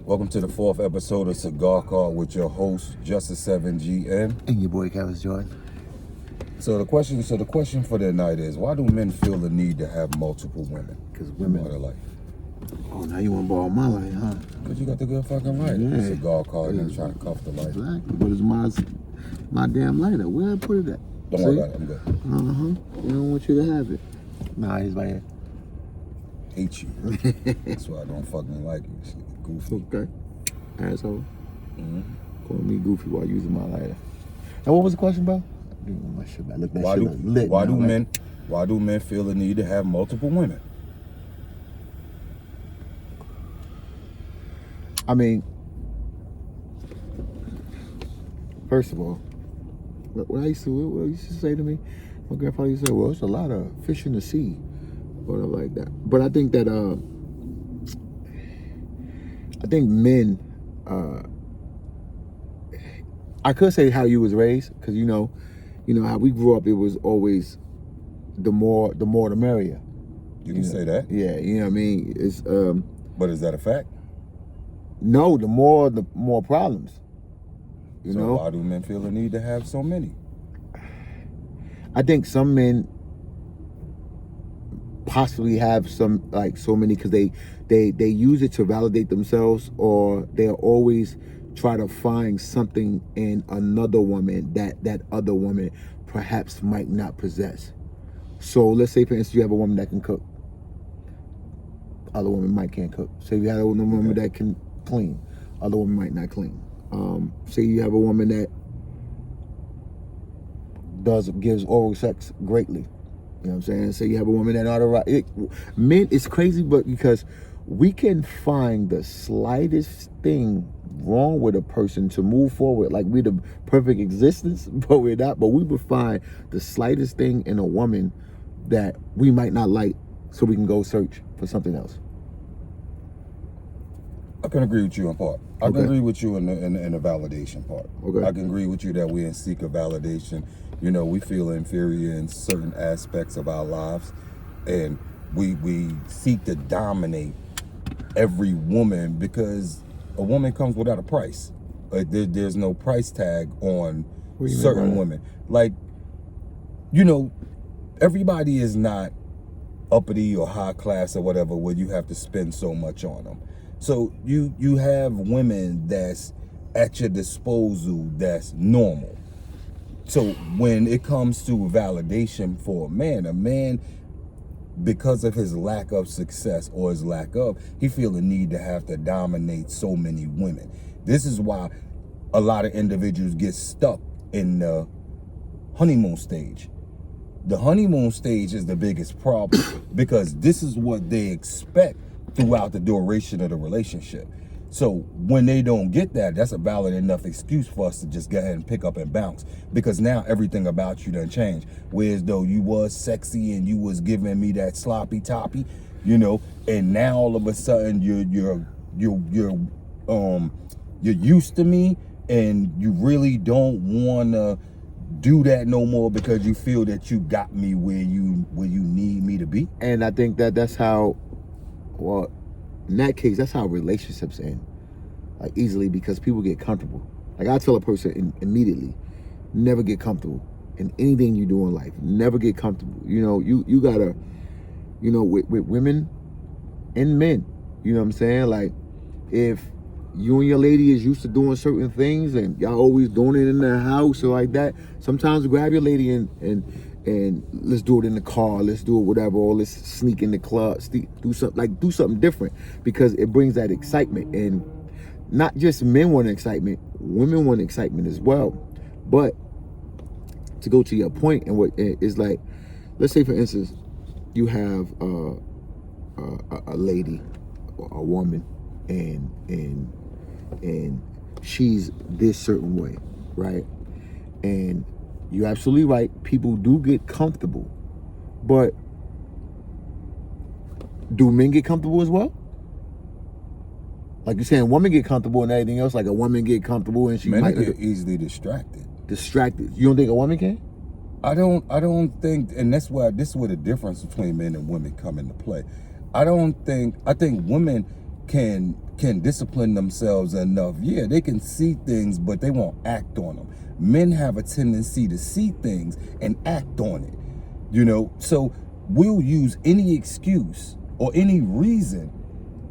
Welcome to the 4th episode of Cigar Call with your host, Justice7GN. And your boy, Cavis Jordan. So the question for the night is, why do men feel the need to have multiple women? Because women... in their life? Oh, now you want to borrow my life, huh? But you got the good fucking light. Yeah. Cigar Call and then trying to cuff the light. Exactly. But it's my damn lighter. Where I put it at? Don't worry about it, I'm good. We don't want you to have it. Nah, he's right here. Hate you. That's why I don't fucking like you. Shit, goofy. Okay. Asshole. Call me goofy while using my lighter. Now, what was the question, bro? My shit back. Look, that Why shit lit. Why do men feel the need to have multiple women? I mean, first of all, what I used to say to me, my grandfather used to say, well, it's a lot of fish in the sea, whatever like that. But I think that, men, I could say how you was raised, because you know how we grew up, it was always the more the merrier. You can say that? Yeah, you know what I mean? It's But is that a fact? No, the more problems. You so know? Why do men feel the need to have so many? I think some men possibly have so many because they use it to validate themselves, or they always try to find something in another woman that other woman perhaps might not possess. So let's say, for instance, you have a woman that can cook. Other women can't cook. Say you have a woman that can clean. Other women might not clean. Say you have a woman that gives oral sex greatly. You know what I'm saying? Say you have a woman that ought to write. Men, it's crazy, but because we can find the slightest thing wrong with a person to move forward, like we're the perfect existence, but we're not. But we would find the slightest thing in a woman that we might not like, so we can go search for something else. I can agree with you in part. I can agree with you in the validation part. Okay. I can agree with you that we in seek of validation. You know, we feel inferior in certain aspects of our lives, and we seek to dominate every woman because a woman comes without a price. Like there's no price tag on certain women. Like, you know, everybody is not uppity or high class or whatever where you have to spend so much on them. So you have women that's at your disposal that's normal. So when it comes to validation for a man, because of his lack of success or his lack of, he feel the need to have to dominate so many women. This is why a lot of individuals get stuck in the honeymoon stage. The honeymoon stage is the biggest problem because this is what they expect throughout the duration of the relationship. So when they don't get that, that's a valid enough excuse for us to just go ahead and pick up and bounce, because now everything about you done changed. Whereas though you was sexy and you was giving me that sloppy toppy, you know, and now all of a sudden you're used to me and you really don't want to do that no more because you feel that you got me where you need me to be. And I think that's how, well, in that case, that's how relationships end, like easily, because people get comfortable. Like I tell a person immediately, never get comfortable in anything you do in life. Never get comfortable. You know, you gotta, you know, with women and men, you know what I'm saying? Like if you and your lady is used to doing certain things and y'all always doing it in the house or like that, sometimes grab your lady and let's do it in the car, let's do it whatever, or let's sneak in the club, do something different, because it brings that excitement. And not just men want excitement, women want excitement as well. But to go to your point, and what is like, let's say for instance, you have a lady, a woman, and she's this certain way, right? And you're absolutely right. People do get comfortable, but do men get comfortable as well? Like you're saying, women get comfortable and everything else. Like a woman get comfortable and she Men might get easily distracted. You don't think a woman can? I don't think, and this is where the difference between men and women come into play. I think women can discipline themselves enough. Yeah, they can see things, but they won't act on them. Men have a tendency to see things and act on it, you know? So we'll use any excuse or any reason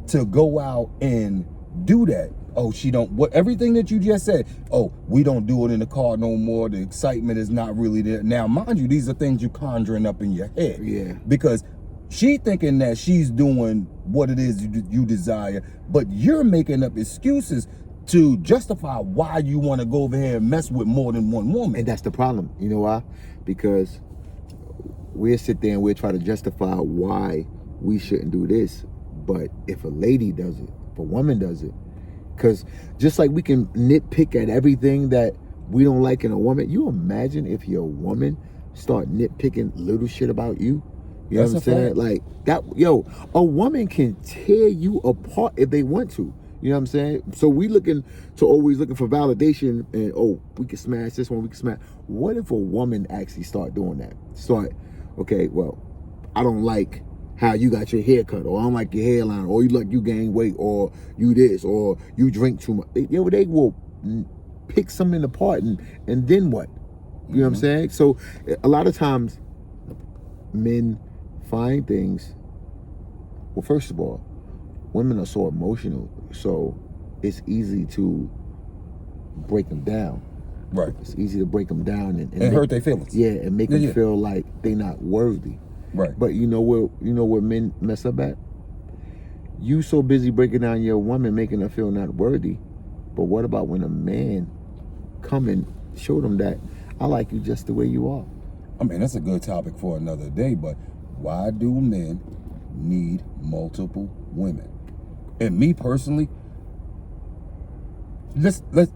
to go out and do that. Oh, she don't, what, everything that you just said. Oh, we don't do it in the car no more. The excitement is not really there. Now, mind you, these are things you conjuring up in your head. Yeah. Because she thinking that she's doing what it is you desire, but you're making up excuses to justify why you want to go over here and mess with more than one woman. And that's the problem. You know why? Because we'll sit there and we'll try to justify why we shouldn't do this. But if a lady does it, if a woman does it, because just like we can nitpick at everything that we don't like in a woman, you imagine if your woman start nitpicking little shit about you? You know what I'm saying? Like that, yo, a woman can tear you apart if they want to. You know what I'm saying? So we always looking for validation and, oh, we can smash this one, we can smash. What if a woman actually start doing that? Okay, well, I don't like how you got your hair cut, or I don't like your hairline, or you gain weight, or you this, or you drink too much. They will pick something apart and then what? You know what I'm saying? So a lot of times men find things. Well, first of all, women are so emotional, so it's easy to break them down. Right. It's easy to break them down and hurt their feelings. Yeah, and make them feel like they're not worthy. Right. But you know where men mess up at? You so busy breaking down your woman, making her feel not worthy. But what about when a man come and show them that I like you just the way you are? I mean, that's a good topic for another day, but why do men need multiple women? And me personally,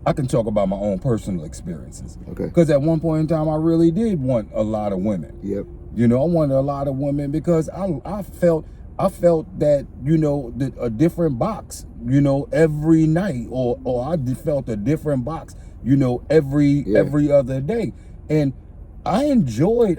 I can talk about my own personal experiences. Okay. Because at one point in time, I really did want a lot of women. Yep. You know, I wanted a lot of women because I felt that, you know, a different box, you know, every night, or I felt a different box, you know, every other day. And I enjoyed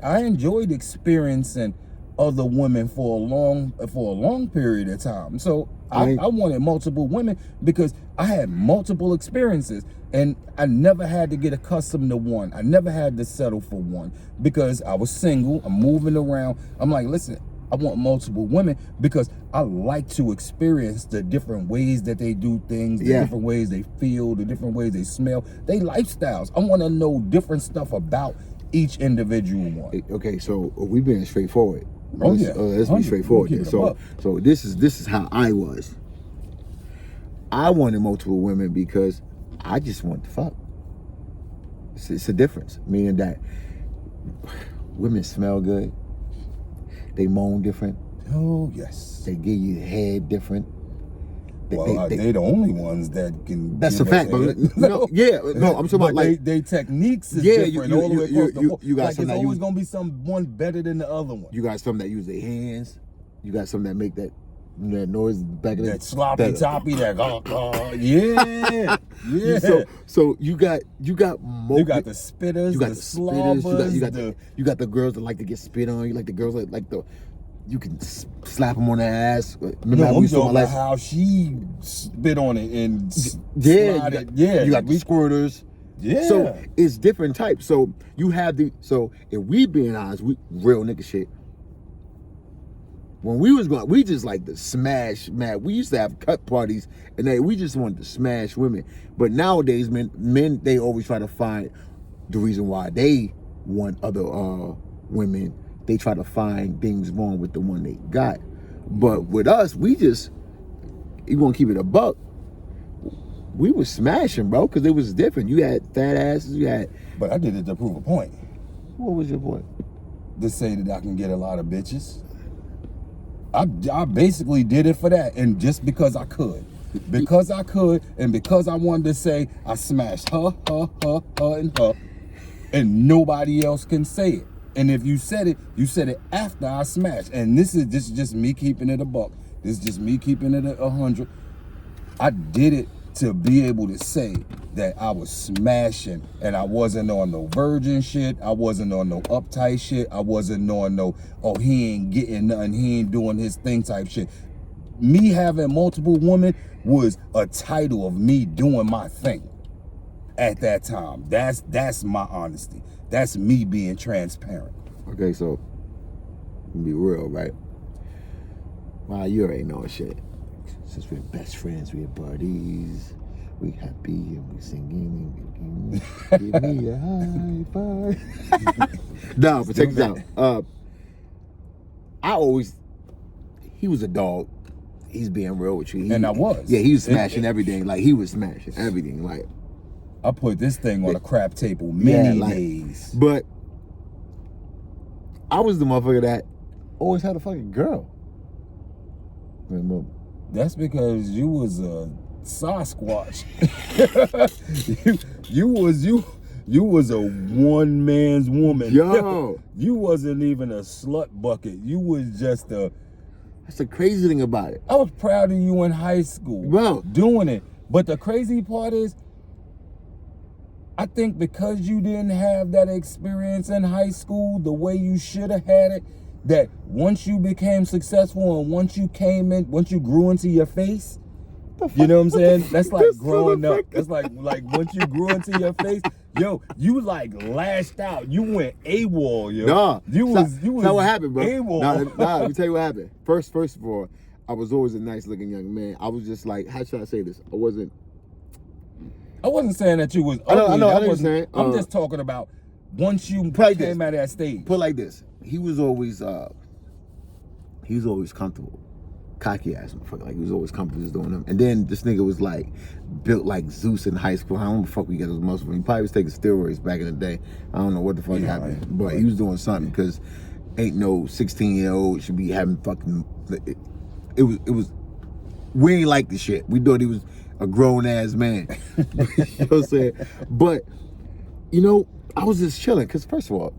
experiencing other women for a long period of time. So I wanted multiple women because I had multiple experiences, and I never had to get accustomed to one. I never had to settle for one because I was single. I'm moving around. I'm like, listen, I want multiple women because I like to experience the different ways that they do things, the different ways they feel, the different ways they smell, their lifestyles. I want to know different stuff about each individual one. Okay, so we've been straightforward. Let's be straightforward here. So this is how I was. I wanted multiple women because I just want to fuck. It's a difference, meaning that women smell good. They moan different. Oh yes. They give you head different. They the only ones that can. That's a fact, but I'm talking about like they techniques is different all the way across the board. You got like some there's that always gonna be one better than the other one. You got some that use their hands. You got some that make that noise back in that sloppy toppy, that yeah. So you got you got the spitters, you got the slobbers, slobbers, you got the girls that like to get spit on. You like the girls that like the. You can slap them on the ass. Remember, I'm talking about how she spit on it and slide it. You got the squirters. Yeah. So it's different types. So you have so if we being honest, we real nigga shit. When we was going, we just like to smash, man. We used to have cut parties, and we just wanted to smash women. But nowadays, men they always try to find the reason why they want other women. They try to find things wrong with the one they got. But with us, you want to keep it a buck. We was smashing, bro, because it was different. You had fat asses, But I did it to prove a point. What was your point? To say that I can get a lot of bitches. I basically did it for that, and just because I could. Because I could, and because I wanted to say I smashed her, and her, and nobody else can say it. And if you said it after I smashed. And this is just me keeping it a buck. This is just me keeping it 100. I did it to be able to say that I was smashing, and I wasn't on no virgin shit. I wasn't on no uptight shit. I wasn't on no, oh, he ain't getting nothing, he ain't doing his thing type shit. me having multiple women was a title of me doing my thing at that time. That's my honesty. That's me being transparent. Okay, so be real, right? Wow, you already know shit. Since we're best friends, we're buddies. We happy and we singing. Give me a high five. No, but check this out. He was a dog. He's being real with you. And I was. Yeah, he was smashing everything. Like, he was smashing everything. Like, I put this thing on a crap table many days. But I was the motherfucker that always had a fucking girl. That's because you was a Sasquatch. you was a one man's woman. Yo, you wasn't even a slut bucket. You was just a. That's the crazy thing about it. I was proud of you in high school, bro, doing it. But the crazy part is, I think because you didn't have that experience in high school the way you should have had it, that once you became successful and once you grew into your face, you know what I'm saying? That's like growing up. That's like once you grew into your face, yo, you like lashed out. You went AWOL, yo. Nah, you was not what happened, bro. AWOL. Nah, let me tell you what happened. First of all, I was always a nice looking young man. I was just like, how should I say this? I wasn't saying that you was ugly. I know what you're saying. I'm just talking about once you came out of that stage. Put it like this. He was always comfortable. Cocky ass motherfucker. Like, he was always comfortable just doing them. And then this nigga was like built like Zeus in high school. I don't know what the fuck we got those muscles from. He probably was taking steroids back in the day. I don't know what the fuck happened. But he was doing something, because ain't no 16-year-old should be having fucking it was we ain't like the shit. We thought he was a grown ass man. You know what I'm saying? But I was just chilling, because first of all,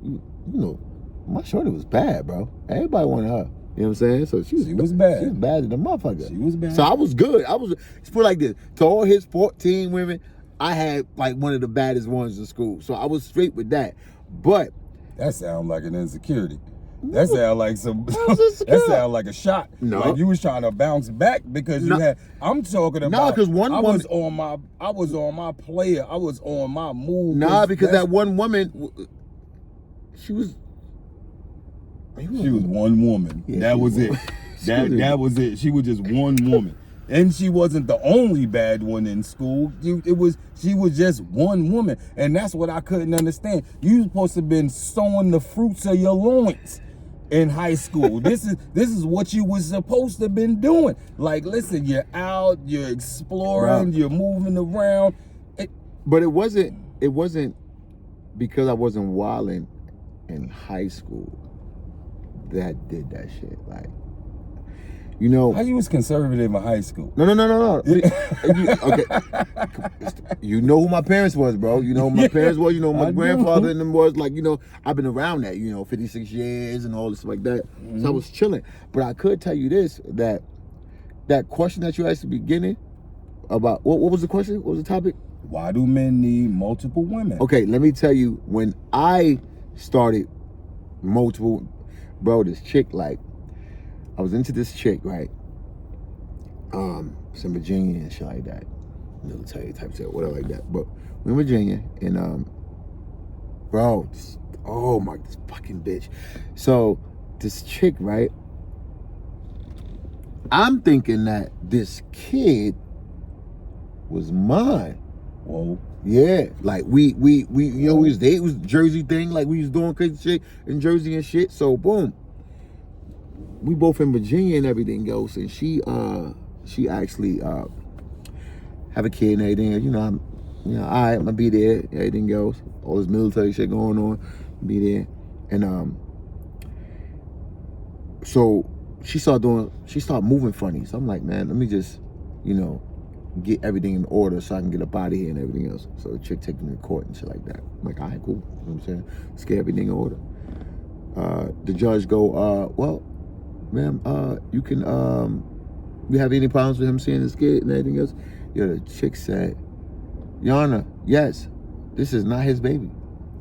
my shorty was bad, bro. Everybody wanted her. You know what I'm saying? So she was bad. She was bad than a motherfucker. She was bad. So I was good. Let's put it like this. To all his 14 women, I had like one of the baddest ones in school. So I was straight with that. But that sounds like an insecurity. That sound like that sound like a shot. No, like you was trying to bounce back because you had. I'm talking about. because I was on my player. I was on my move. Because that one woman, she was one woman. Yeah, that was it. That was it. She was just one woman. And she wasn't the only bad one in school. She was just one woman. And that's what I couldn't understand. You supposed to have been sowing the fruits of your loins in high school. This is what you was supposed to have been doing. Like, listen, you're out, you're exploring, you're moving around. But it wasn't because I wasn't wilding in high school that did that shit. Like, how you was conservative in high school? No. Okay. You know who my parents was, bro. You know who my parents was. You know who my grandfather and them was. Like, I've been around that, 56 years and all this stuff like that. Mm-hmm. So I was chilling. But I could tell you this, that question that you asked at the beginning about, what was the question? What was the topic? Why do men need multiple women? Okay, let me tell you, when I started multiple, bro, this chick, like, I was into this chick, right? It's in Virginia and shit like that. Military type shit, whatever like that. But we're in Virginia, and bro, this fucking bitch. So this chick, right? I'm thinking that this kid was mine. Whoa. Yeah, like we was dating. It was Jersey thing, like we was doing crazy shit in Jersey and shit. So boom, we both in Virginia and everything else, and she actually have a kid and everything. I'm alright, I'm gonna be there. Everything else, all this military shit going on, be there, and so she started moving funny. So I'm like, man, let me just, get everything in order so I can get up out of here and everything else. So the chick taking me to court and shit like that. I'm like, all right, cool. You know what I'm saying? Let's get everything in order. The judge go, well, ma'am, you have any problems with him seeing this kid and everything else? The chick said, Your Honor, yes, this is not his baby.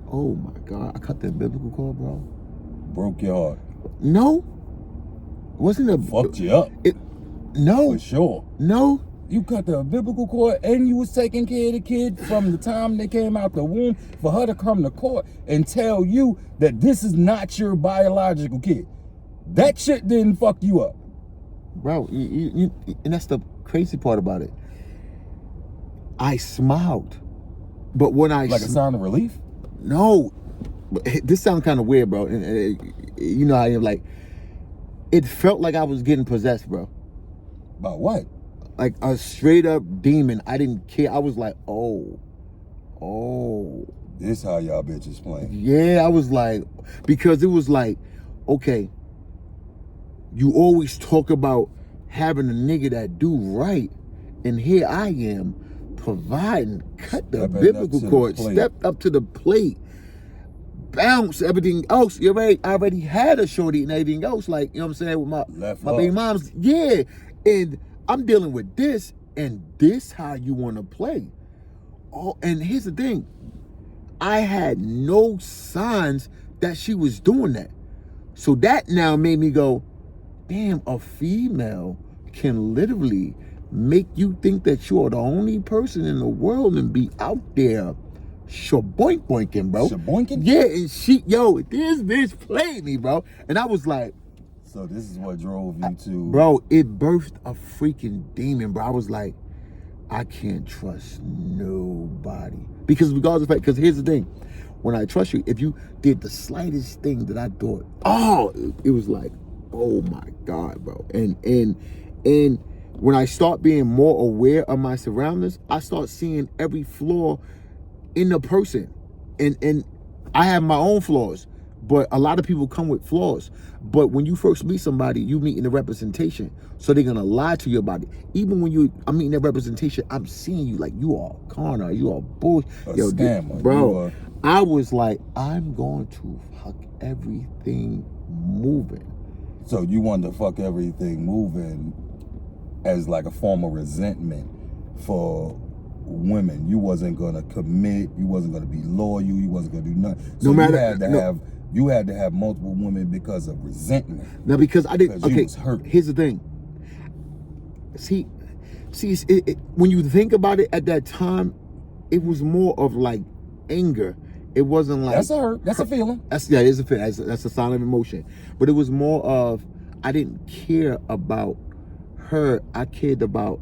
Oh my God, I cut the biblical cord, bro. Broke your heart. No. Wasn't a... Fucked you up. No. For sure. No. You cut the umbilical cord and you was taking care of the kid from the time they came out the womb for her to come to court and tell you that this is not your biological kid. That shit didn't fuck you up. Bro, and that's the crazy part about it. I smiled. But when I... Like a sign of relief? No. But this sounds kind of weird, bro. And you know how I am, like... It felt like I was getting possessed, bro. About what? Like a straight up demon. I didn't care. I was like, oh. This how y'all bitches playing. Yeah, I was like... Because it was like, okay... You always talk about having a nigga that do right. And here I am providing, cut the biblical cord, stepped up to the plate, bounce everything else. I already had a shorty and everything else. Like, you know what I'm saying? With my baby moms. Yeah. And I'm dealing with this, and this how you want to play. Oh, and here's the thing. I had no signs that she was doing that. So that now made me go, damn, a female can literally make you think that you're the only person in the world and be out there shaboink-boinking, bro. Shaboinking? Yeah, and this bitch played me, bro. And I was like... So this is what drove you to... Bro, it birthed a freaking demon, bro. I was like, I can't trust nobody. Because regardless of the fact, because here's the thing. When I trust you, if you did the slightest thing that I thought, it was like, oh my God, bro. And when I start being more aware of my surroundings, I start seeing every flaw in the person. And I have my own flaws, but a lot of people come with flaws. But when you first meet somebody, you meet in the representation. So they're gonna lie to you about it. Even when I'm meeting that representation, I'm seeing you like you are corner, you are bullshit. Scammer. Bro, I was like, I'm going to fuck everything moving. So you wanted to fuck everything moving as like a form of resentment for women. You wasn't gonna commit. You wasn't gonna be loyal. You wasn't gonna do nothing. So you had to have multiple women because of resentment. Now, because I didn't. Okay, you was hurt. Here's the thing. See, when you think about it at that time, it was more of like anger. It wasn't like that's a hurt. That's a feeling. It's a feeling. That's a sign of emotion. But it was more of I didn't care about her. I cared about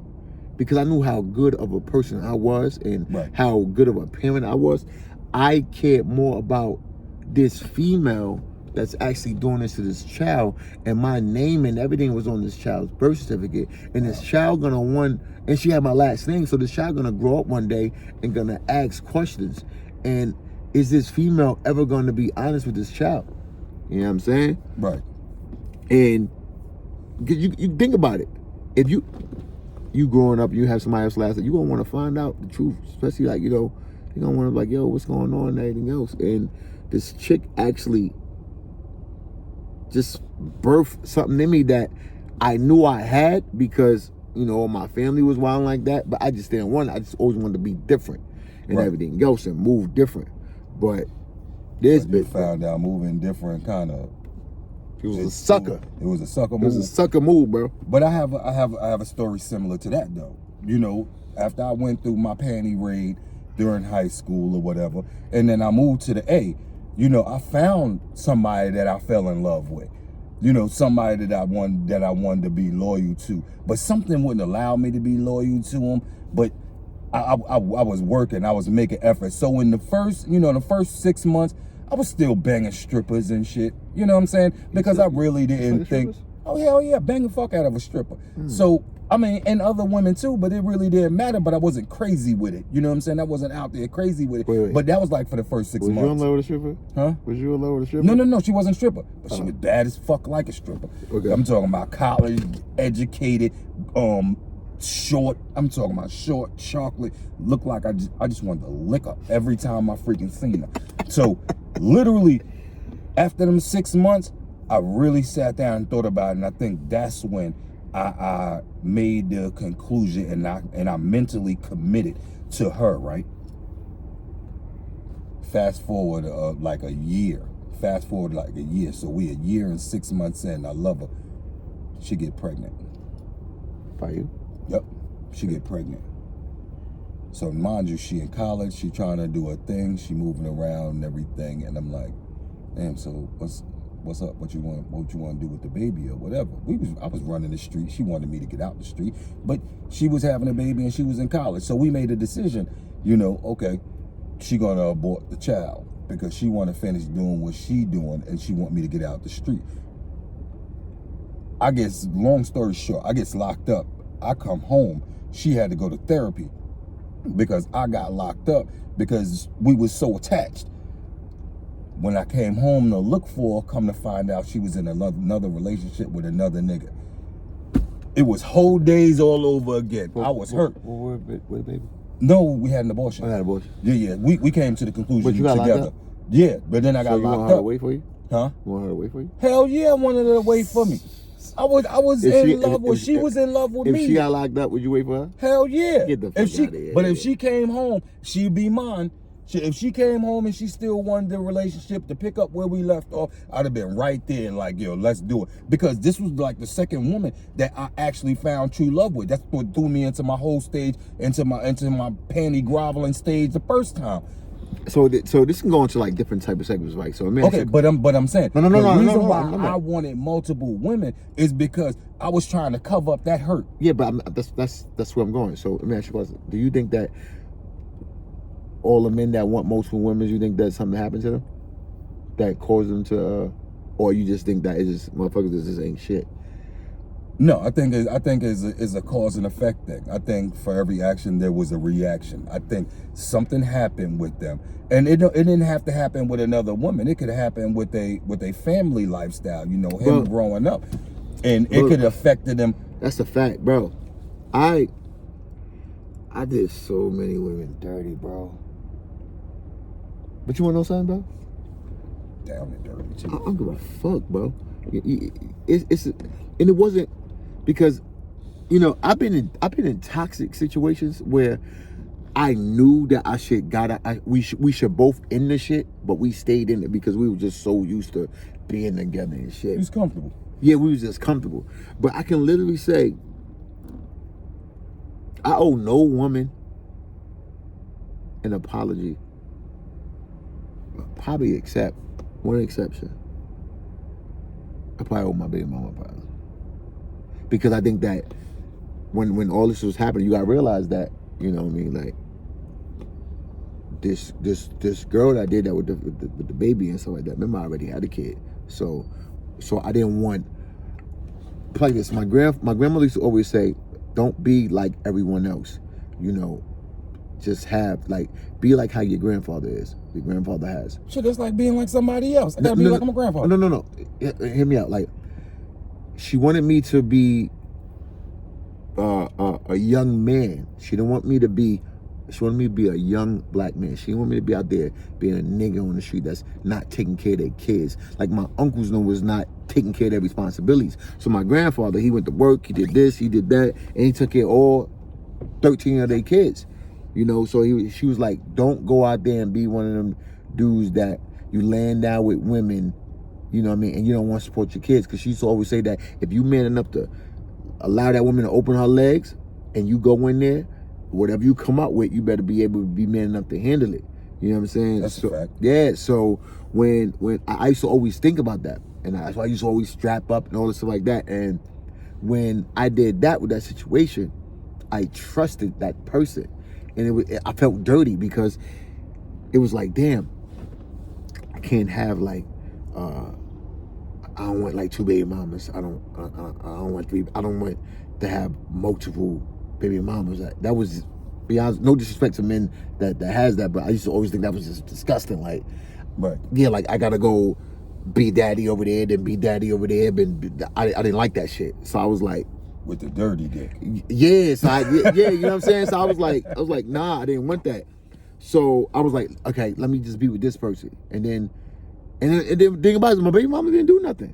because I knew how good of a person I was and how good of a parent I was. I cared more about this female that's actually doing this to this child, and my name and everything was on this child's birth certificate. And this child and she had my last name, so this child gonna grow up one day and gonna ask questions. And is this female ever gonna be honest with this child? You know what I'm saying? Right. And you think about it. If you growing up, you have somebody else last name, you gonna want to find out the truth, especially like, you know, you're gonna want to be like, yo, what's going on and everything else. And this chick actually just birthed something in me that I knew I had because, you know, my family was wild like that, but I just didn't want it. I just always wanted to be different and everything else and move different. But this bitch found out moving different kind of. It was a sucker. It was a sucker move. It was a sucker move, bro. But I have a story similar to that though. You know, after I went through my panty raid during high school or whatever, and then I moved to the A, you know, I found somebody that I fell in love with. You know, somebody that I wanted to be loyal to. But something wouldn't allow me to be loyal to him. But I was working, I was making efforts. So in the first 6 months, I was still banging strippers and shit. You know what I'm saying? Because I really didn't think, oh hell yeah, bang the fuck out of a stripper. So, I mean, and other women too, but it really didn't matter. But I wasn't crazy with it. You know what I'm saying? I wasn't out there crazy with it. Wait. But that was like for the first 6 months. Was you in love with a stripper? Huh? Was you in love with a stripper? No, she wasn't a stripper. But she was bad as fuck like a stripper. Okay. I'm talking about college, educated, short. I'm talking about short, chocolate. Looked like I just wanted to lick her every time I freaking seen her. So literally, after them 6 months, I really sat down and thought about it, and I think that's when I made the conclusion and I mentally committed to her, right? Fast forward like a year. So we a year and 6 months in. I love her. She get pregnant. By you? Yep. She get pregnant. So mind you, she in college, she trying to do her thing, she moving around and everything, and I'm like, damn, so what's up? What you want to do with the baby or whatever? I was running the street. She wanted me to get out the street, but she was having a baby and she was in college. So we made a decision, okay, she gonna abort the child because she want to finish doing what she doing and she want me to get out the street. I guess, long story short, I gets locked up. I come home. She had to go to therapy because I got locked up because we was so attached. When I came home to look for her, come to find out she was in another relationship with another nigga. It was whole days all over again. I was hurt. With the baby? No, we had an abortion. I had an abortion. Yeah. We came to the conclusion But you got together. locked up? Yeah, but then I got So you want locked her up. to wait for you? Huh? You want her to wait for you? Hell yeah, I wanted her to wait for me. I was in love with. She was in love with me. If she got locked up, would you wait for her? Hell yeah. Get the fuck outta here. But if she came home, she'd be mine. If she came home and she still wanted the relationship to pick up where we left off, I'd have been right there and like, yo, let's do it. Because this was like the second woman that I actually found true love with. That's what threw me into my whole stage, into my panty groveling stage the first time. So this can go into like different type of segments, right? So Okay, but I'm saying No, the reason no, why no. I wanted multiple women is because I was trying to cover up that hurt. Yeah, but that's where I'm going. So let me ask you a question. Do you think that all the men that want multiple women, you think that something happened to them that caused them to, or you just think that it's just motherfuckers just ain't shit? No, I think it's a cause and effect thing. I think for every action there was a reaction. I think something happened with them, and it didn't have to happen with another woman. It could have happened with a family lifestyle. Him growing up, and it could have affected them. That's a fact, bro. I did so many women dirty, bro. But you wanna know something, bro? Down and dirty too. I don't give a fuck, bro. It's and it wasn't because I've been in toxic situations where I knew that we should both end the shit, but we stayed in it because we were just so used to being together and shit. He was comfortable. Yeah, we was just comfortable. But I can literally say I owe no woman an apology. Probably except one exception. I probably owe my baby mama an apology. Because I think that when all this was happening, you gotta realize that, you know what I mean, like this girl that did that with the baby and stuff like that, remember I already had a kid. So I didn't want like this. My grandmother used to always say, don't be like everyone else. Just be like how your grandfather is. Your grandfather has. Shit, that's like being like somebody else. I gotta be like my grandfather. No. Hear me out. Like, she wanted me to be a young man. She wanted me to be a young black man. She didn't want me to be out there being a nigga on the street that's not taking care of their kids. Like my uncles was not taking care of their responsibilities. So my grandfather, he went to work, he did this, he did that, and he took care of all 13 of their kids. So she was like, don't go out there and be one of them dudes that you laying down with women, you know what I mean, and you don't want to support your kids. Because she used to always say that if you man enough to allow that woman to open her legs and you go in there, whatever you come out with, you better be able to be man enough to handle it. You know what I'm saying? That's a fact. Yeah, so when I used to always think about that, and that's why I used to always strap up and all this stuff like that. And when I did that with that situation, I trusted that person. And I felt dirty because it was like, damn, I can't have I don't want like 2 baby mamas. I don't want 3. I don't want to have multiple baby mamas. That was, beyond, no disrespect to men that has that, but I used to always think that was just disgusting. Like, right. Yeah, like I gotta go be daddy over there, then be daddy over there. I didn't like that shit. So I was like, with the dirty dick. Yeah, so you know what I'm saying? So I was like, nah, I didn't want that. So I was like, okay, let me just be with this person. And then the thing about it is my baby mama didn't do nothing.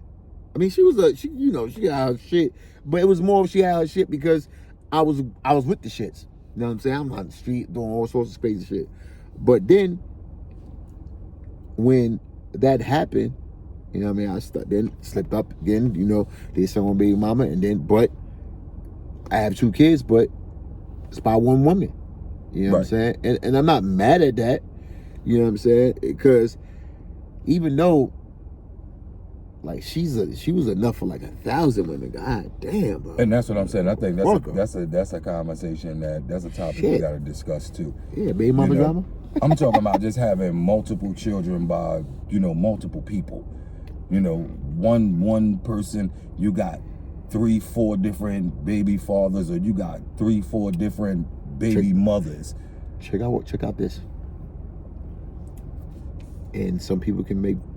I mean, she got her shit, but it was more of she had her shit because I was with the shits. You know what I'm saying? I'm on the street doing all sorts of crazy shit. But then when that happened, you know what I mean, then slipped up again, they said my baby mama, and then, but I have 2 kids, but it's by one woman. You know what I'm saying? And I'm not mad at that. You know what I'm saying? Because even though, like, she was enough for like 1,000 women. God damn, bro. And that's what I'm saying. I think that's a conversation that's a topic we got to discuss too. Yeah, baby mama drama. I'm talking about just having multiple children by, multiple people. One person, you got 3-4 different baby fathers, or you got 3-4 different baby mothers. Check out this. And some people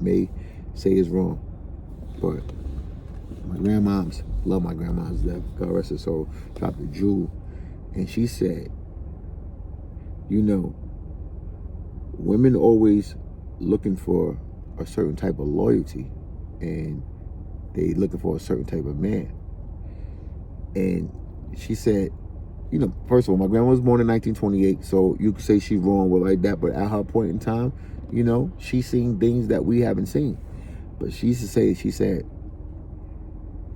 may say it's wrong, but my grandmoms, love my grandma's death, God rest her soul, dropped a jewel, and she said, women always looking for a certain type of loyalty, and they looking for a certain type of man. And she said, first of all, my grandma was born in 1928, so you could say she's wrong with like that, but at her point in time, she's seen things that we haven't seen. But she said,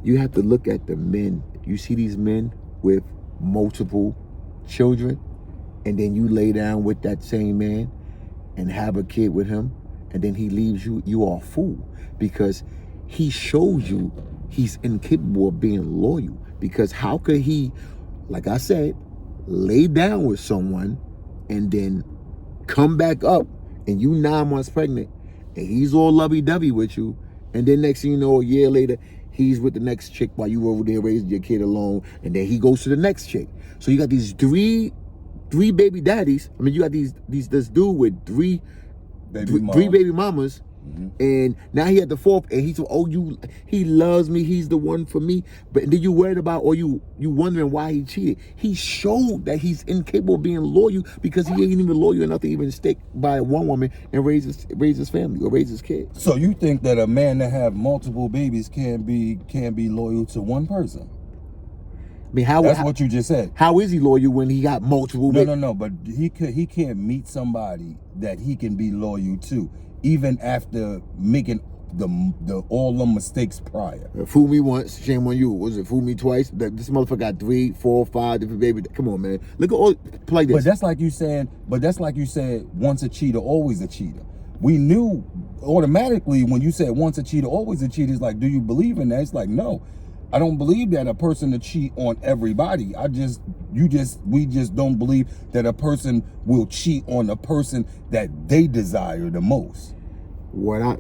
you have to look at the men. You see these men with multiple children, and then you lay down with that same man and have a kid with him, and then he leaves you, you are a fool, because he shows you he's incapable of being loyal. Because how could he, like I said, lay down with someone and then come back up and you 9 months pregnant and he's all lovey-dovey with you, and then next thing you know, a year later, he's with the next chick while you over there raising your kid alone, and then he goes to the next chick. So you got these three baby daddies. I mean, you got this dude with three baby mamas. Mm-hmm. And now he had the 4th, and he's he loves me, he's the one for me. But then you worried about, or you wondering why he cheated. He showed that he's incapable of being loyal, because he ain't even loyal enough to even stick by one woman and raise his family or raise his kids. So you think that a man that have multiple babies can't be loyal to one person? I mean, that's what you just said. How is he loyal when he got multiple babies? No, but he can't meet somebody that he can be loyal to, even after making all the mistakes prior. Fool me once, shame on you. Was it fool me twice? This motherfucker got 3, 4, 5 different babies. Come on, man. Look at all play this. But that's like you said, once a cheater, always a cheater. We knew automatically when you said once a cheater, always a cheater. It's like, do you believe in that? It's like, no. I don't believe that a person to cheat on everybody. We just don't believe that a person will cheat on the person that they desire the most. I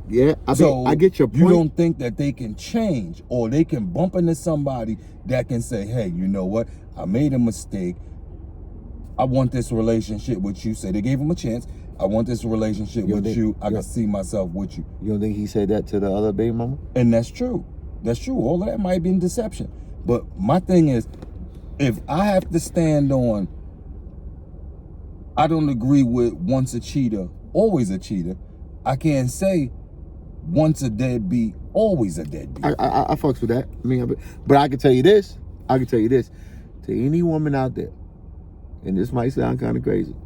get your point. You don't think that they can change, or they can bump into somebody that can say, hey, you know what? I made a mistake. I want this relationship with you. Say they gave him a chance. I want this relationship with you. I can see myself with you. You don't think he said that to the other baby mama? And that's true. That's true. All of that might be in deception. But my thing is, if I have to stand on, I don't agree with once a cheater, always a cheater, I can't say once a deadbeat, always a deadbeat. I fucks with that. I mean, but I can tell you this. To any woman out there, and this might sound kind of crazy.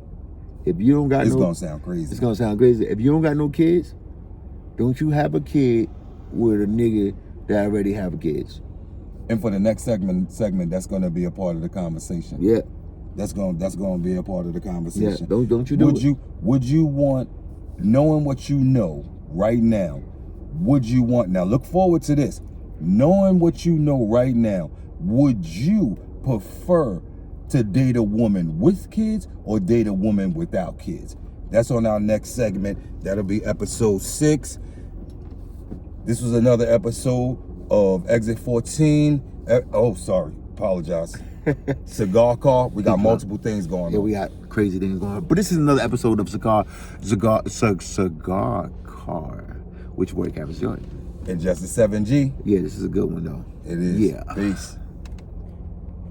If you don't got It's going to sound crazy. It's going to sound crazy. If you don't got no kids, don't you have a kid with a nigga that already have kids. And for the next segment, that's going to be a part of the conversation. Yeah. That's going to be a part of the conversation. Yeah. Don't you do it. Would you want, knowing what you know right now, would you want, now look forward to this, knowing what you know right now, would you prefer to date a woman with kids or date a woman without kids? That's on our next segment. That'll be episode 6. This was another episode of Exit 14. Apologize. Cigar Car. We got multiple things going on. Yeah, we got crazy things going on. But this is another episode of Cigar Car, which Boy Cap is doing. And Justice 7G. Yeah, this is a good one though. It is. Yeah. Peace.